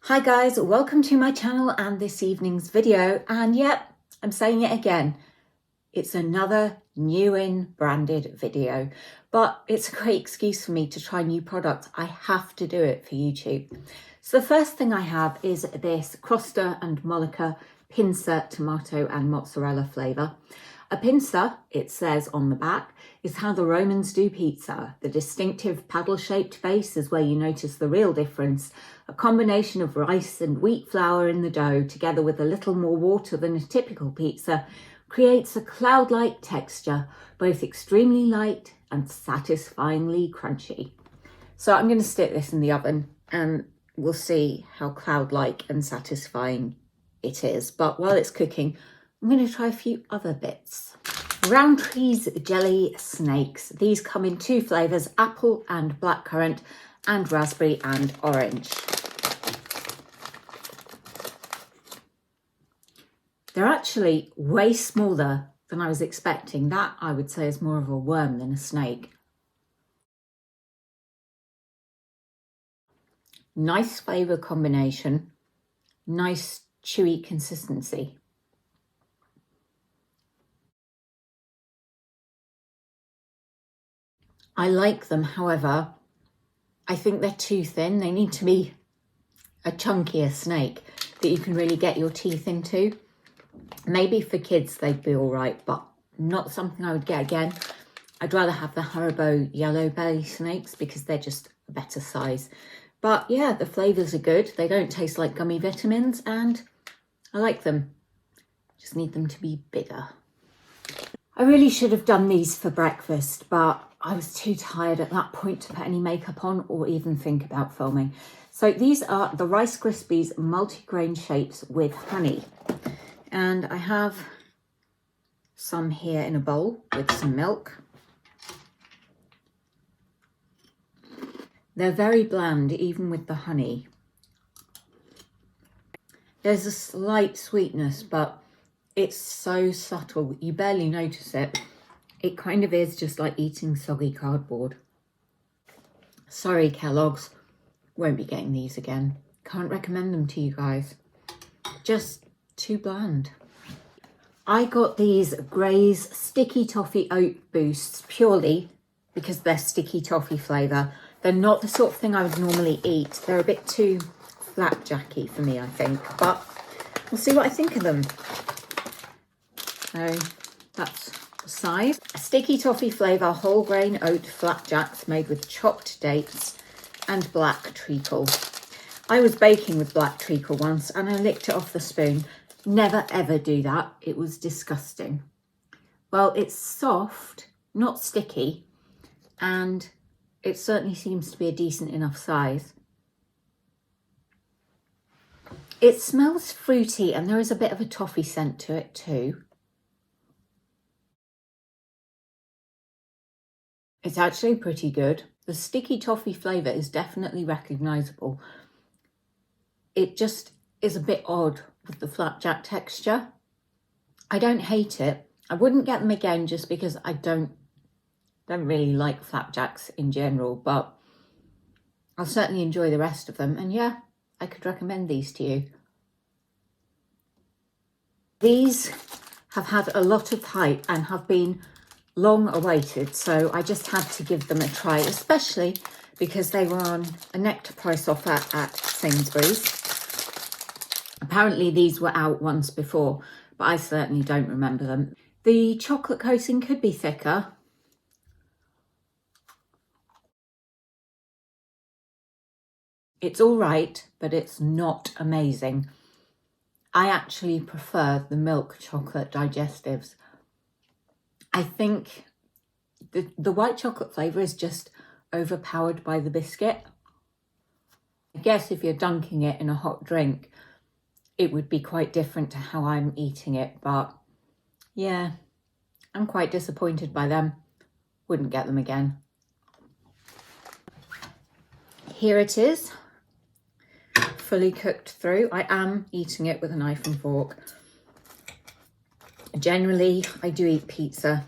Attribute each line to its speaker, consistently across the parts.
Speaker 1: Hi guys, welcome to my channel and this evening's video. And yep, I'm saying it again. It's another new in branded video, but it's a great excuse for me to try new products. I have to do it for YouTube. So the first thing I have is this Crosta and Molica pincer tomato and mozzarella flavour. A pincer, it says on the back, is how the Romans do pizza. The distinctive paddle-shaped base is where you notice the real difference. A combination of rice and wheat flour in the dough, together with a little more water than a typical pizza, creates a cloud-like texture, both extremely light and satisfyingly crunchy. So I'm going to stick this in the oven and we'll see how cloud-like and satisfying it is. But while it's cooking, I'm going to try a few other bits. Rowntree's jelly snakes. These come in two flavours, apple and blackcurrant, and raspberry and orange. They're actually way smaller than I was expecting. That, I would say, is more of a worm than a snake. Nice flavour combination, nice chewy consistency. I like them, however, I think they're too thin. They need to be a chunkier snake that you can really get your teeth into. Maybe for kids they'd be all right, but not something I would get again. I'd rather have the Haribo yellow belly snakes because they're just a better size. But yeah, the flavours are good. They don't taste like gummy vitamins and I like them. Just need them to be bigger. I really should have done these for breakfast, but I was too tired at that point to put any makeup on or even think about filming. So these are the Rice Krispies multi-grain shapes with honey. And I have some here in a bowl with some milk. They're very bland, even with the honey. There's a slight sweetness, but it's so subtle, you barely notice it. It kind of is just like eating soggy cardboard. Sorry, Kellogg's. Won't be getting these again. Can't recommend them to you guys. Just too bland. I got these Gray's Sticky Toffee Oat Boosts purely because they're sticky toffee flavour. They're not the sort of thing I would normally eat. They're a bit too flapjacky for me, I think. But we'll see what I think of them. So that's the size. Sticky toffee flavour whole grain oat flapjacks made with chopped dates and black treacle. I was baking with black treacle once and I licked it off the spoon. Never ever do that. It was disgusting. Well, it's soft, not sticky, and it certainly seems to be a decent enough size. It smells fruity and there is a bit of a toffee scent to it too. It's actually pretty good. The sticky toffee flavour is definitely recognisable. It just is a bit odd with the flapjack texture. I don't hate it. I wouldn't get them again just because I don't really like flapjacks in general, but I'll certainly enjoy the rest of them. And yeah, I could recommend these to you. These have had a lot of hype and have been long awaited, so I just had to give them a try, especially because they were on a Nectar price offer at Sainsbury's. Apparently these were out once before, but I certainly don't remember them. The chocolate coating could be thicker. It's all right, but it's not amazing. I actually prefer the milk chocolate digestives. I think the white chocolate flavour is just overpowered by the biscuit. I guess if you're dunking it in a hot drink, it would be quite different to how I'm eating it. But yeah, I'm quite disappointed by them. Wouldn't get them again. Here it is, fully cooked through. I am eating it with a knife and fork. Generally, I do eat pizza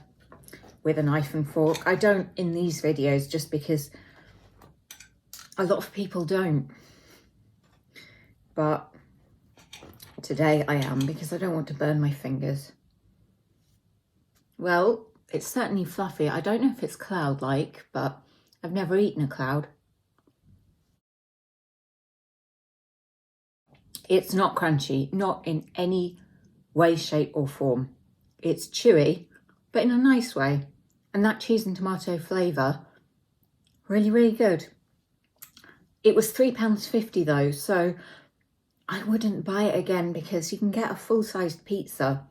Speaker 1: with a knife and fork. I don't in these videos just because a lot of people don't. but today I am because I don't want to burn my fingers. Well, it's certainly fluffy. I don't know if it's cloud-like, but I've never eaten a cloud. It's not crunchy, not in any way, shape or form. It's chewy, but in a nice way. And that cheese and tomato flavour, really, really good. It was £3.50 though, so I wouldn't buy it again because you can get a full-sized pizza,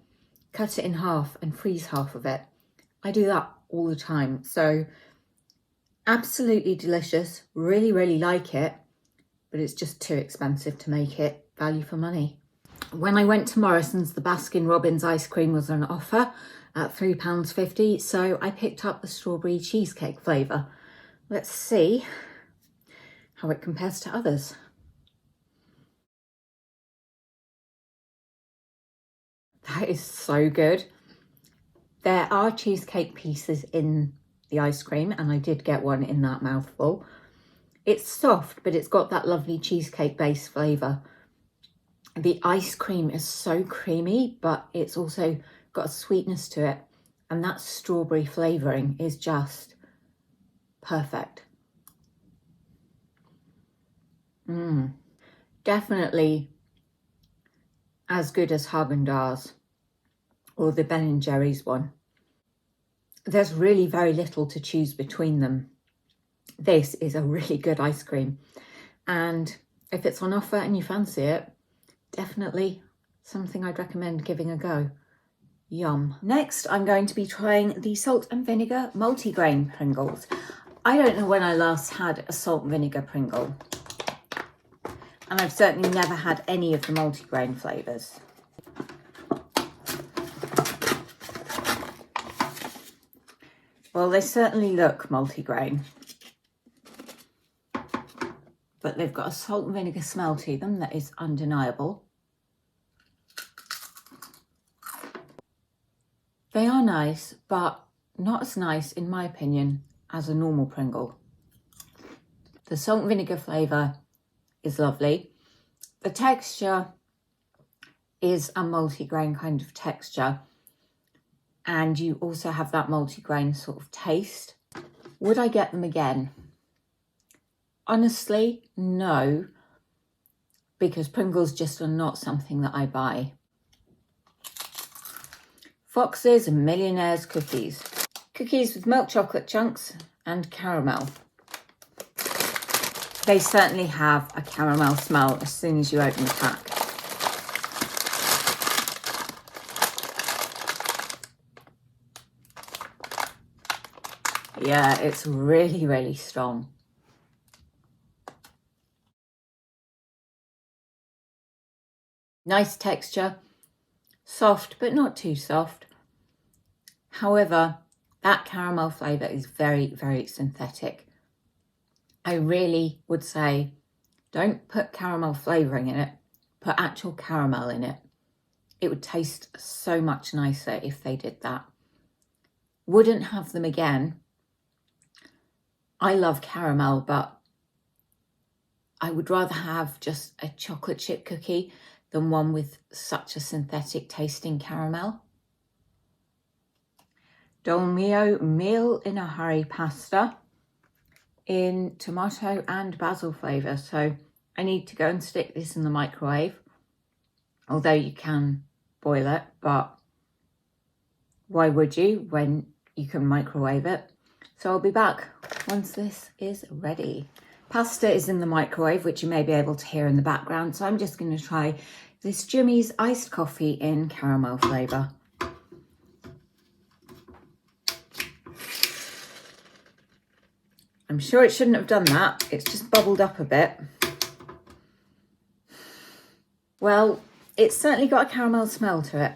Speaker 1: cut it in half and freeze half of it. I do that all the time. So absolutely delicious, really, really like it, but it's just too expensive to make it value for money. When I went to Morrison's, the Baskin Robbins ice cream was on offer at £3.50, so I picked up the strawberry cheesecake flavour. Let's see how it compares to others. That is so good. There are cheesecake pieces in the ice cream, and I did get one in that mouthful. It's soft, but it's got that lovely cheesecake base flavour. The ice cream is so creamy, but it's also got a sweetness to it, and that strawberry flavouring is just perfect. Definitely as good as Haagen-Dazs or the Ben & Jerry's one. There's really very little to choose between them. This is a really good ice cream, and if it's on offer and you fancy it, definitely something I'd recommend giving a go. Yum. Next, I'm going to be trying the salt and vinegar multigrain Pringles. I don't know when I last had a salt and vinegar Pringle, and I've certainly never had any of the multigrain flavours. Well, they certainly look multigrain, but they've got a salt and vinegar smell to them that is undeniable. They are nice, but not as nice, in my opinion, as a normal Pringle. The salt and vinegar flavour is lovely. The texture is a multigrain kind of texture, and you also have that multigrain sort of taste. Would I get them again? Honestly, no, because Pringles just are not something that I buy. Fox's Millionaire's Cookies. Cookies with milk chocolate chunks and caramel. They certainly have a caramel smell as soon as you open the pack. Yeah, it's really, really strong. Nice texture, soft but not too soft. However, that caramel flavour is very, very synthetic. I really would say don't put caramel flavouring in it, put actual caramel in it. It would taste so much nicer if they did that. Wouldn't have them again. I love caramel, but I would rather have just a chocolate chip cookie than one with such a synthetic tasting caramel. Dolmio meal in a hurry pasta in tomato and basil flavour. So I need to go and stick this in the microwave, although you can boil it, but why would you when you can microwave it? So I'll be back once this is ready. Pasta is in the microwave, which you may be able to hear in the background. So I'm just going to try this Jimmy's iced coffee in caramel flavour. I'm sure it shouldn't have done that. It's just bubbled up a bit. Well, it's certainly got a caramel smell to it.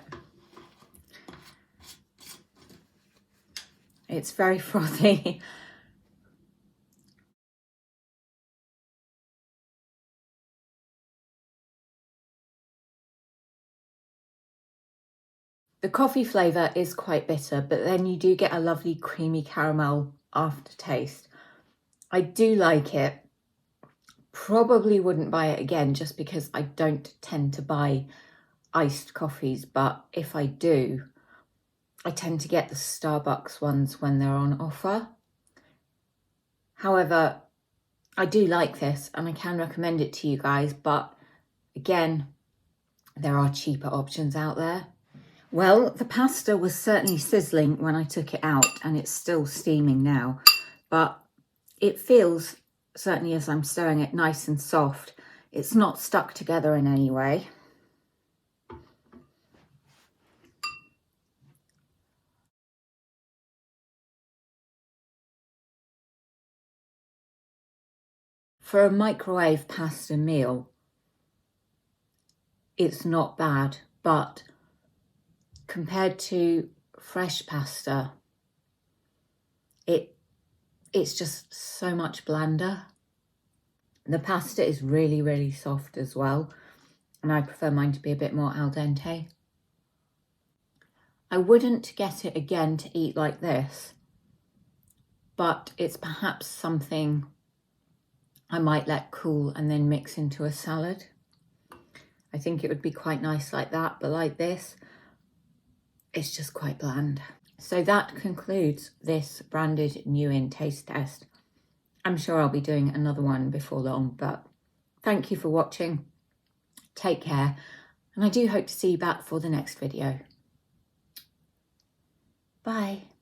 Speaker 1: It's very frothy. The coffee flavour is quite bitter, but then you do get a lovely creamy caramel aftertaste. I do like it. Probably wouldn't buy it again just because I don't tend to buy iced coffees, but if I do, I tend to get the Starbucks ones when they're on offer. However, I do like this and I can recommend it to you guys, but again, there are cheaper options out there. Well, the pasta was certainly sizzling when I took it out and it's still steaming now, but it feels, certainly as I'm stirring it, nice and soft. It's not stuck together in any way. For a microwave pasta meal, it's not bad, but compared to fresh pasta, it's just so much blander. The pasta is really, really soft as well, and I prefer mine to be a bit more al dente. I wouldn't get it again to eat like this, but it's perhaps something I might let cool and then mix into a salad. I think it would be quite nice like that, but like this, it's just quite bland. So that concludes this branded new in taste test. I'm sure I'll be doing another one before long, but thank you for watching. Take care, and I do hope to see you back for the next video. Bye.